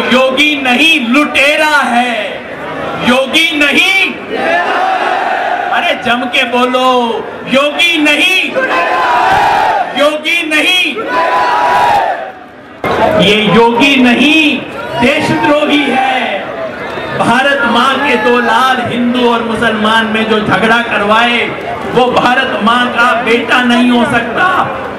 योगी नहीं लुटेरा है, योगी नहीं, अरे जम के बोलो, योगी नहीं, योगी नहीं, ये योगी नहीं देशद्रोही है। भारत माँ के दो लाल हिंदू और मुसलमान में जो झगड़ा करवाए वो भारत माँ का बेटा नहीं हो सकता,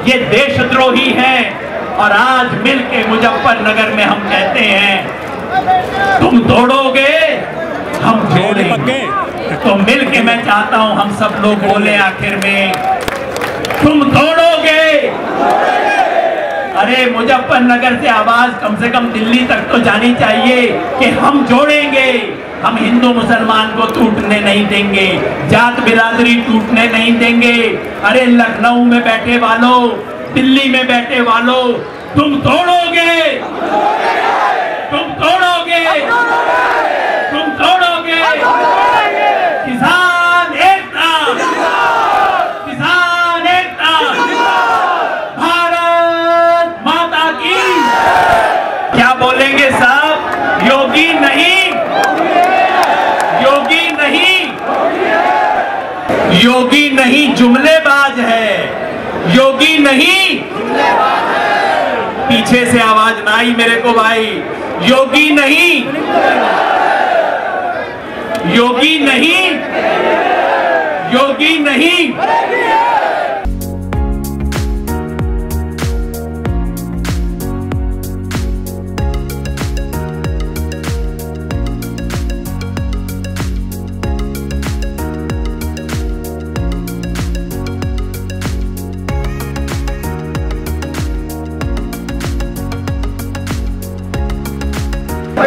ये देशद्रोही है। और आज मिलके मुजफ्फरनगर में हम कहते हैं तुम तोड़ोगे हम जोड़ेंगे। तो मिलके मैं चाहता हूं हम सब लोग बोले आखिर में, तुम तोड़ोगे। अरे मुजफ्फरनगर से आवाज कम से कम दिल्ली तक तो जानी चाहिए कि हम जोड़ेंगे, हम हिंदू मुसलमान को टूटने नहीं देंगे, जात बिरादरी टूटने नहीं देंगे। अरे लखनऊ में बैठे वालों, दिल्ली में बैठे वालों, तुम तोड़ोगे, तुम तोड़ोगे, तुम तोड़ोगे। किसान एकता, किसान एकता, भारत माता की। क्या बोलेंगे साहब? योगी नहीं, योगी नहीं, योगी नहीं जुमलेबाज है, योगी नहीं। पीछे से आवाज ना आई मेरे को भाई, योगी नहीं, योगी नहीं, योगी नहीं।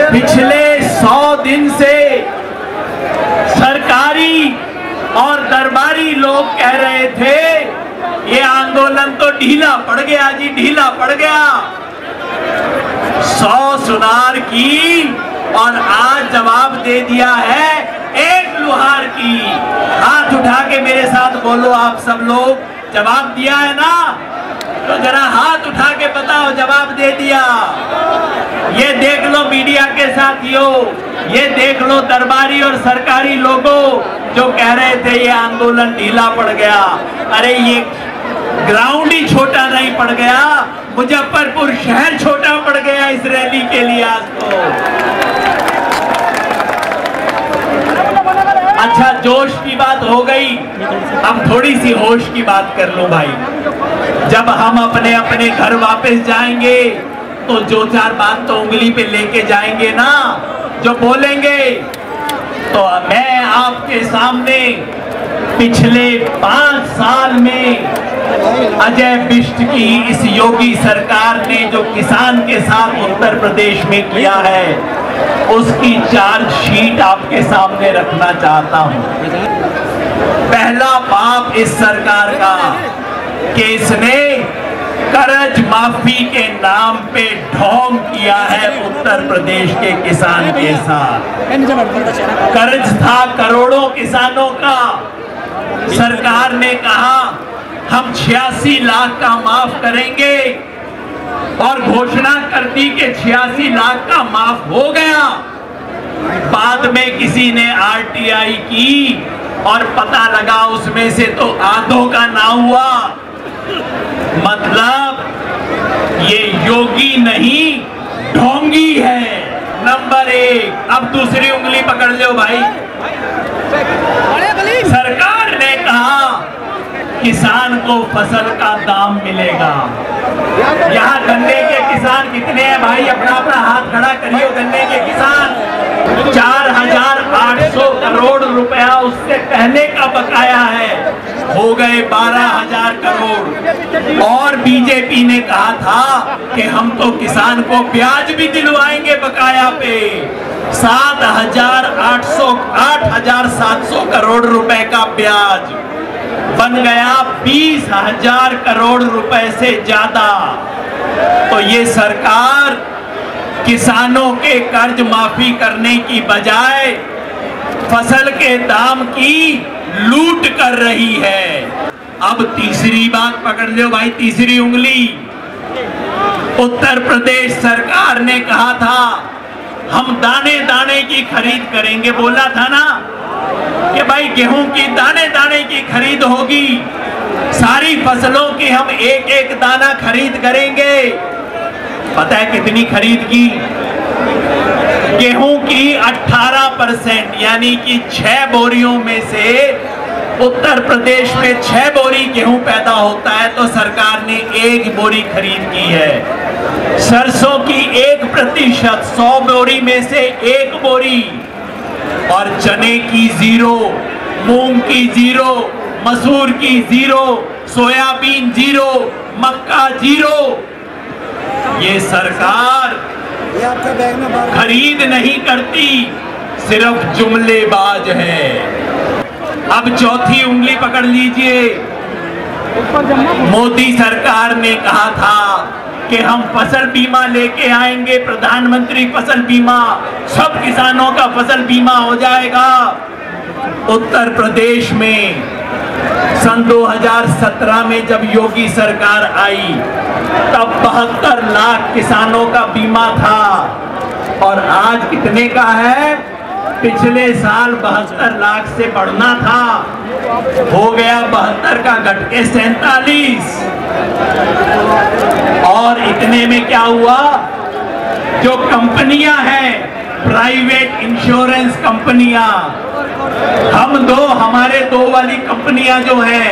पिछले 100 दिन से सरकारी और दरबारी लोग कह रहे थे ये आंदोलन तो ढीला पड़ गया जी, ढीला पड़ गया। 100 सुनार की और आज जवाब दे दिया है एक लुहार की। हाथ उठा के मेरे साथ बोलो आप सब लोग, जवाब दिया है ना? तो जरा हाथ उठा के बताओ जवाब दे दिया। ये देख लो मीडिया के साथियों, ये देख लो दरबारी और सरकारी लोगों जो कह रहे थे ये आंदोलन ढीला पड़ गया। अरे ये ग्राउंड ही छोटा नहीं पड़ गया, मुजफ्फरपुर शहर छोटा पड़ गया इस रैली के लिए आज तो। अच्छा जोश की बात हो गई, अब थोड़ी सी होश की बात कर लो भाई। जब हम अपने अपने घर वापस जाएंगे तो जो चार बात तो उंगली पे लेके जाएंगे ना, जो बोलेंगे। तो मैं आपके सामने पिछले 5 साल में अजय बिष्ट की इस योगी सरकार ने जो किसान के साथ उत्तर प्रदेश में किया है उसकी चार्जशीट आपके सामने रखना चाहता हूं। पहला पाप इस सरकार का कि इसने कर्ज माफी के नाम पे ढोंग किया है उत्तर प्रदेश के किसान के साथ। कर्ज था करोड़ों किसानों का, सरकार ने कहा हम 86 लाख का माफ करेंगे और घोषणा कर दी कि 86 लाख का माफ हो गया। बाद में किसी ने आरटीआई की और पता लगा उसमें से तो आधों का ना हुआ। मतलब ये योगी नहीं ढोंगी है नंबर 1। अब दूसरी उंगली पकड़ लो भाई। सरकार ने कहा किसान को फसल का दाम मिलेगा। यहाँ गन्ने के किसान कितने हैं भाई? अपना अपना हाथ खड़ा करिए। गन्ने के किसान 4,800 करोड़ रुपया उससे पहले का बकाया है, हो गए 12,000 करोड़। और बीजेपी ने कहा था कि हम तो किसान को ब्याज भी दिलवाएंगे बकाया पे। 8,700 करोड़ रुपए का ब्याज बन गया 20,000 करोड़ रुपए से ज्यादा। तो ये सरकार किसानों के कर्ज माफी करने की बजाय फसल के दाम की लूट कर रही है। अब तीसरी बात पकड़ लो भाई, तीसरी उंगली। उत्तर प्रदेश सरकार ने कहा था हम दाने दाने की खरीद करेंगे, बोला था ना कि भाई गेहूं की दाने दाने की खरीद होगी, सारी फसलों की हम एक एक दाना खरीद करेंगे। पता है कितनी खरीद की? गेहूं की 18% यानी कि 6 बोरियों में से उत्तर प्रदेश में 6 बोरी गेहूं पैदा होता है तो सरकार ने 1 बोरी खरीद की है। सरसों की 1%, 100 बोरी में से 1 बोरी, और चने की 0, मूंग की 0, मसूर की 0, सोयाबीन 0, मक्का 0। ये सरकार खरीद नहीं करती, सिर्फ जुमलेबाज है। अब चौथी उंगली पकड़ लीजिए। मोदी सरकार ने कहा था कि हम फसल बीमा लेके आएंगे, प्रधानमंत्री फसल बीमा, सब किसानों का फसल बीमा हो जाएगा। उत्तर प्रदेश में सन 2017 में जब योगी सरकार आई तब 72 लाख किसानों का बीमा था, और आज कितने का है? पिछले साल 72 लाख से बढ़ना था, हो गया 72 का घट के 47। और इतने में क्या हुआ? जो कंपनियां हैं, प्राइवेट इंश्योरेंस कंपनियां, हमारे 2 वाली कंपनियां जो हैं,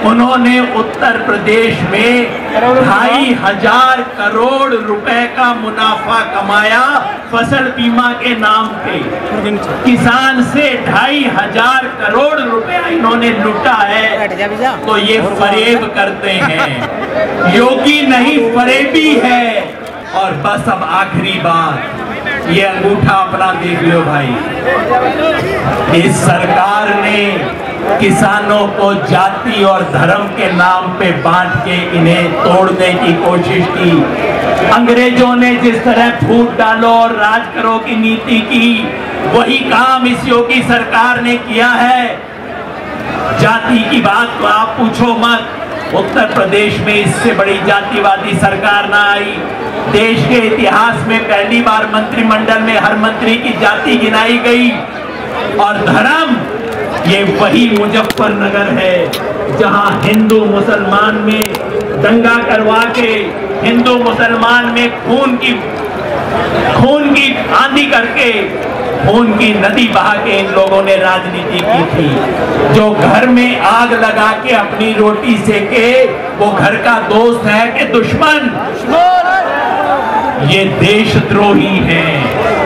उन्होंने उत्तर प्रदेश में 2,500 करोड़ रुपए का मुनाफा कमाया फसल बीमा के नाम पे। किसान से 2,500 करोड़ रुपए इन्होंने लूटा है। तो ये फरेब करते हैं, योगी नहीं फरेबी है। और बस अब आखिरी बात, ये अंगूठा अपना देख लो भाई। इस सरकार ने किसानों को जाति और धर्म के नाम पे बांट के इन्हें तोड़ने की कोशिश की। अंग्रेजों ने जिस तरह फूट डालो और राज करो की नीति की, वही काम इस योगी सरकार ने किया है। जाति की बात तो आप पूछो मत, उत्तर प्रदेश में इससे बड़ी जातिवादी सरकार ना आई। देश के इतिहास में पहली बार मंत्रिमंडल में हर मंत्री की जाति गिनाई गई। और धर्म, ये वही मुजफ्फरनगर है जहां हिंदू मुसलमान में दंगा करवा के, हिंदू मुसलमान में खून की आंधी करके, खून की नदी बहा के इन लोगों ने राजनीति की थी। जो घर में आग लगा के अपनी रोटी सेके, वो घर का दोस्त है कि दुश्मन? ये देशद्रोही हैं।